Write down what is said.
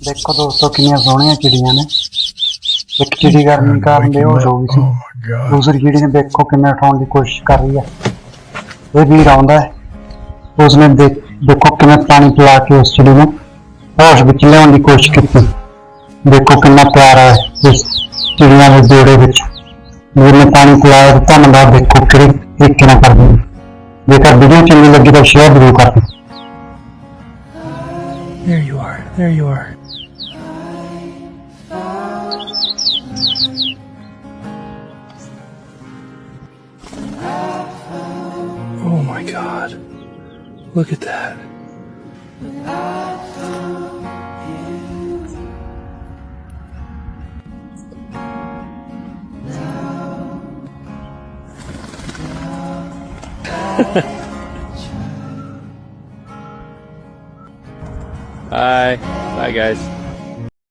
ਦੇਖੋ ਦੋਸਤੋ ਕਿੰਨੀਆਂ ਸੋਹਣੀਆਂ ਚਿੜੀਆਂ ਨੇ। ਇੱਕ ਚਿੜੀ ਗਰਮੀ ਕਾਰਨ ਬੇਹੋਸ਼ ਹੋ ਗਈ ਸੀ। ਦੂਸਰੀ ਚਿੜੀ ਨੇ ਦੇਖੋ ਕਿੰਨਾ ਉਠਾਉਣ ਦੀ ਕੋਸ਼ਿਸ਼ ਕਰ ਰਹੀ ਹੈ। ਇਹ ਵੀਰ ਆਉਂਦਾ ਹੈ, ਉਸਨੇ ਦੇਖੋ ਕਿਵੇਂ ਪਾਣੀ ਪਿਲਾ ਕੇ ਉਸ ਚਿੜੀ ਨੂੰ ਹੋਸ਼ ਵਿੱਚ ਲਿਆਉਣ ਦੀ ਕੋਸ਼ਿਸ਼ ਕੀਤੀ। ਦੇਖੋ ਕਿੰਨਾ ਪਿਆਰ ਹੈ ਇਸ ਚਿੜੀਆਂ ਦੇ ਜੋੜੇ ਵਿੱਚ। ਵੀਰ ਨੇ ਪਾਣੀ ਪਿਲਾਇਆ ਤੇ ਧੰਨਵਾਦ ਦੇਖੋ ਕਿਹੜੇ ਤਰੀਕੇ ਨਾਲ ਕਰਦੇ ਨੇ। ਜੇਕਰ ਵੀਡੀਓ ਚੰਗੀ ਲੱਗੀ ਤਾਂ ਸ਼ੇਅਰ ਜ਼ਰੂਰ ਕਰ ਦਿਓ। There you are. There you are. Oh my God. Look at that. Bye. Bye, guys.